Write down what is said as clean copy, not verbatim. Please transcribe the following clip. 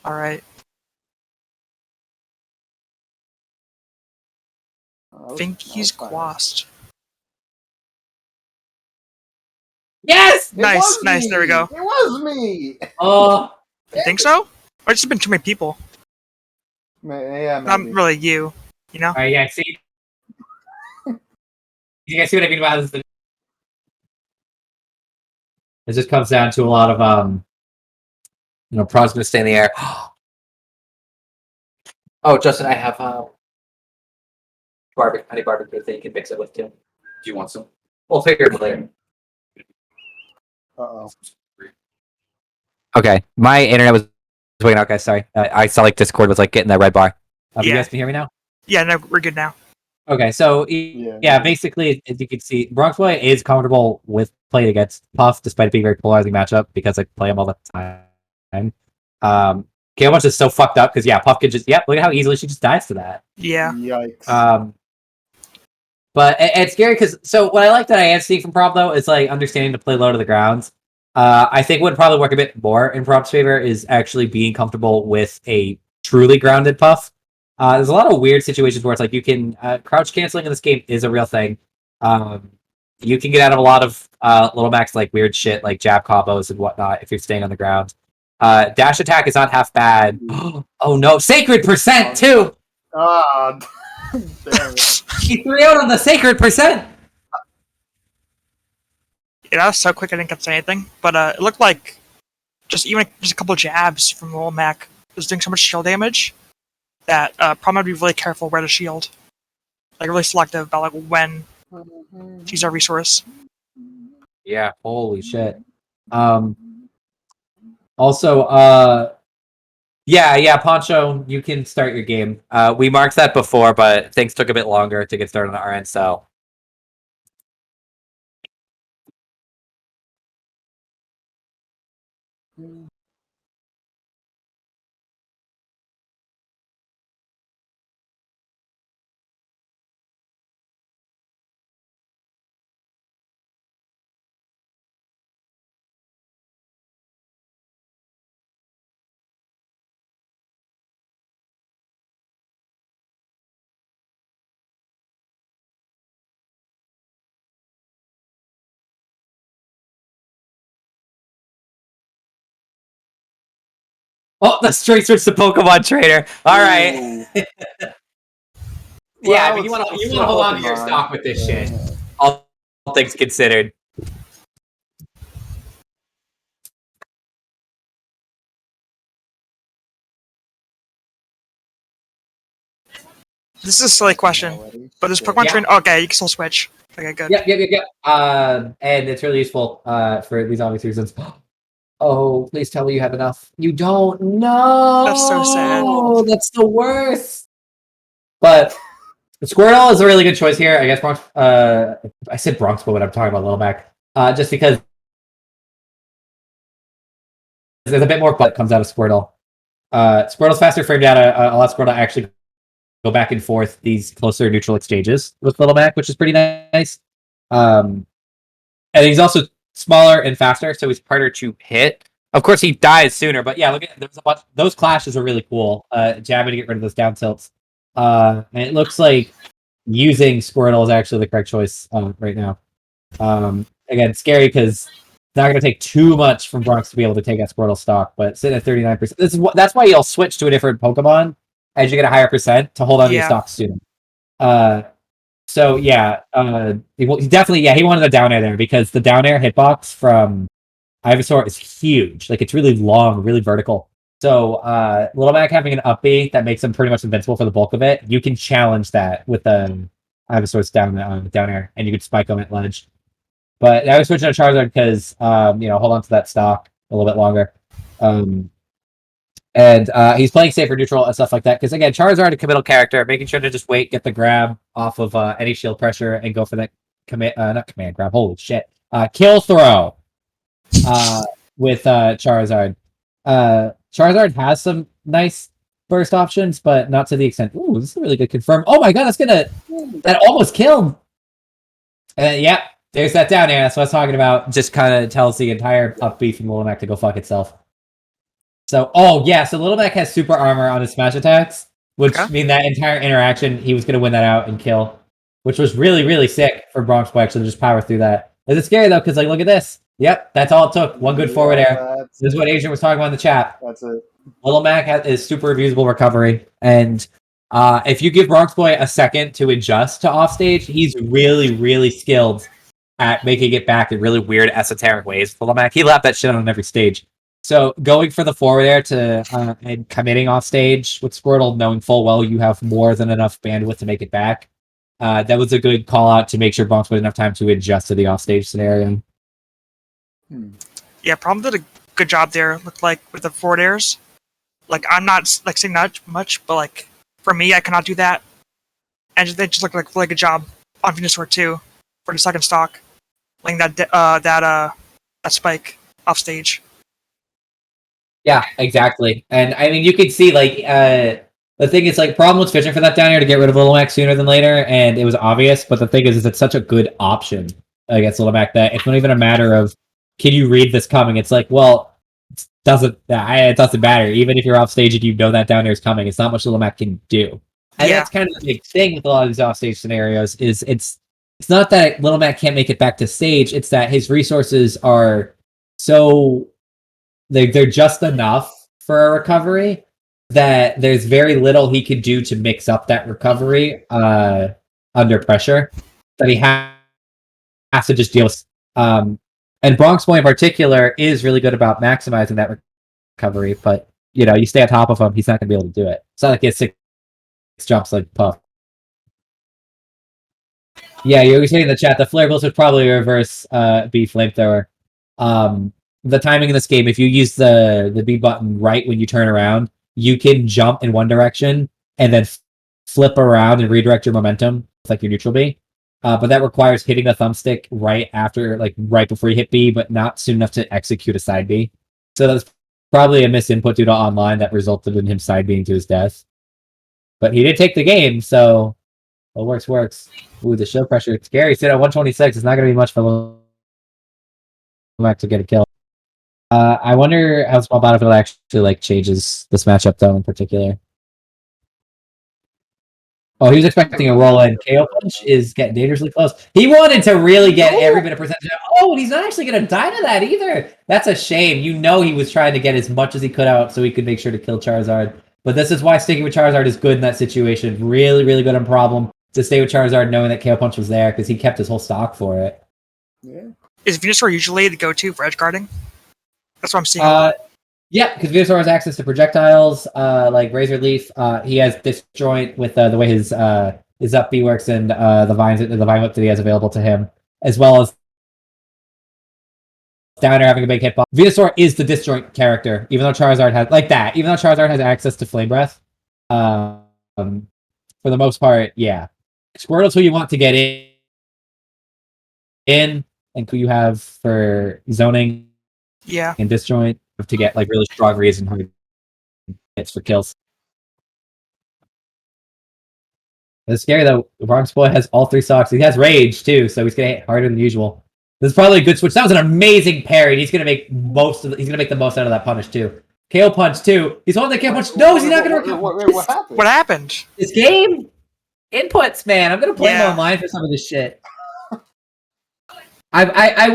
Alright. I think he's quassed. Yes! Nice, nice, me. there we go. It was me! Oh. You think so? Or it's just been too many people. Yeah, maybe. Not really you, you know? Alright, yeah, see? You guys see what I mean about this? It just comes down to a lot of, Prob's gonna stay in the air. Oh, Justin, I have, honey barbecue that you can mix it with, too. Do you want some? We'll figure it out later. Uh-oh. Okay, my internet was waiting out, guys. Sorry, I saw like Discord was like getting that red bar. You guys can hear me now? Yeah, no, we're good now. Okay, so yeah, basically, as you can see, BronxBoi is comfortable with playing against Puff, despite it being a very polarizing matchup because I play him all the time. Kailbunch is so fucked up because Puff could just look at how easily she just dies to that. Yeah. Yikes. But it's scary because what I like that I am seeing from Prob though is like understanding to play low to the grounds. I think what would probably work a bit more in Prob's favor is actually being comfortable with a truly grounded Puff. There's a lot of weird situations where it's like you can crouch canceling in this game is a real thing. You can get out of a lot of little max like weird shit like jab combos and whatnot if you're staying on the ground. Dash attack is not half bad. Oh no, sacred percent too. Ah, damn it. He threw out on the sacred percent. Yeah, that was so quick I didn't get to say anything. But it looked like just a couple jabs from Lil Mac was doing so much shield damage that probably be really careful where to shield. Like really selective about like when to use our resource. Yeah, holy shit. Also, yeah, Poncho, you can start your game. We marked that before, but things took a bit longer to get started on our end, so. Oh, the straight switch to Pokemon Trainer. All right. Yeah, I mean, you want to hold on to your stock with this shit. All things considered. This is a silly question, but this Pokemon Trainer. Okay, you can still switch. Okay, good. Yep. And it's really useful for these obvious reasons. Oh, please tell me you have enough. You don't. No. That's so sad. Oh, that's the worst. But Squirtle is a really good choice here. I guess I said BronxBoi when I'm talking about Little Mac. Just because there's a bit more butt comes out of Squirtle. Squirtle's faster frame data allows Squirtle to actually go back and forth these closer neutral exchanges with Little Mac, which is pretty nice. And he's also smaller and faster, so he's harder to hit. Of course, he dies sooner, but yeah, look at there's a bunch. Those clashes are really cool. Jabbing to get rid of those down tilts. And it looks like using Squirtle is actually the correct choice right now. Again, scary because it's not going to take too much from Bronx to be able to take out Squirtle stock, but sitting at 39%. That's why you'll switch to a different Pokemon as you get a higher percent to hold on to your stock sooner. So yeah, he definitely he wanted the down air there because the down air hitbox from Ivysaur is huge. Like it's really long, really vertical. So Little Mac having an up B that makes him pretty much invincible for the bulk of it, you can challenge that with Ivysaur's down air, and you could spike him at ledge. But I was switching to Charizard because hold on to that stock a little bit longer. And he's playing safer neutral and stuff like that. Because again, Charizard, a committal character, making sure to just wait, get the grab off of any shield pressure, and go for that not command grab. Holy shit! Kill throw with Charizard. Charizard has some nice burst options, but not to the extent. Ooh, this is a really good confirm. Oh my god, that almost killed. Yeah, there's that down air. That's what I was talking about. Just kind of tells the entire up B from Little Mac to go fuck itself. So, so Little Mac has super armor on his smash attacks, which mean that entire interaction, he was going to win that out and kill, which was really, really sick for BronxBoi actually to just power through that. It's scary, though, because, like, look at this. Yep, that's all it took. One good forward air. This is what Adrian was talking about in the chat. That's it. Little Mac is super abusable recovery, and if you give BronxBoi a second to adjust to offstage, he's really, really skilled at making it back in really weird, esoteric ways. Little Mac, he lapped that shit on every stage. So going for the forward air to and committing off stage with Squirtle, knowing full well you have more than enough bandwidth to make it back, that was a good call out to make sure BronxBoi had enough time to adjust to the off stage scenario. Yeah, Problem did a good job there. Looked like with the forward airs. Like I'm not like saying that much, but like for me, I cannot do that. And they just looked like a really good job on Venusaur too for the second stock, laying that spike off stage. Yeah, exactly. And I mean, you can see like the thing is like Problem was fishing for that down here to get rid of Little Mac sooner than later, and it was obvious. But the thing is it's such a good option against Little Mac that it's not even a matter of can you read this coming. It's like, well, it doesn't matter. Even if you're off stage and you know that down here is coming, it's not much Little Mac can do. And that's kind of the big thing with a lot of these off stage scenarios is it's not that Little Mac can't make it back to stage. It's that his resources are so they're just enough for a recovery that there's very little he could do to mix up that recovery under pressure that he has to just deal with. And BronxBoi in particular is really good about maximizing that recovery, but you stay on top of him, he's not going to be able to do it. It's not like he has 6 jumps like Puff. Yeah, you're saying in the chat, the Flare Blitz would probably reverse B Flamethrower. The timing in this game, if you use the B button right when you turn around, you can jump in one direction and then flip around and redirect your momentum with like your neutral B. But that requires hitting the thumbstick right before you hit B, but not soon enough to execute a side B. So that's probably a misinput due to online that resulted in him side B'ing to his death. But he did take the game, so what works. Ooh, the show pressure. It's scary. Sit at 126. It's not going to be much for Little Mac to get a kill. I wonder how Small Battlefield actually changes this matchup though in particular. Oh, he was expecting a roll in. KO punch is getting dangerously close. He wanted to really get every bit of percentage. Oh, and he's not actually going to die to that either. That's a shame. He was trying to get as much as he could out so he could make sure to kill Charizard. But this is why sticking with Charizard is good in that situation. Really, really good on Problem to stay with Charizard knowing that KO punch was there because he kept his whole stock for it. Yeah. Is Venusaur usually the go-to for edge guarding? That's what I'm seeing. Yeah, because Venusaur has access to projectiles, like Razor Leaf. He has Disjoint with the way his up B works and the Vine Whip that he has available to him, as well as Downer having a big hitbox. Venusaur is the Disjoint character, even though Charizard has access to Flame Breath. For the most part, yeah. Squirtle's who you want to get in and who you have for zoning. Yeah. And Disjoint to get like really strong reads and hard hits for kills. It's scary though. BronxBoi has all 3 stocks. He has Rage too, so he's gonna hit harder than usual. This is probably a good switch. That was an amazing parry. He's gonna make the most out of that punish too. KO punch too. He's holding the KO punch. No, he's not gonna recover. What happened? What happened? This game inputs, man. I'm gonna blame online for some of this shit. I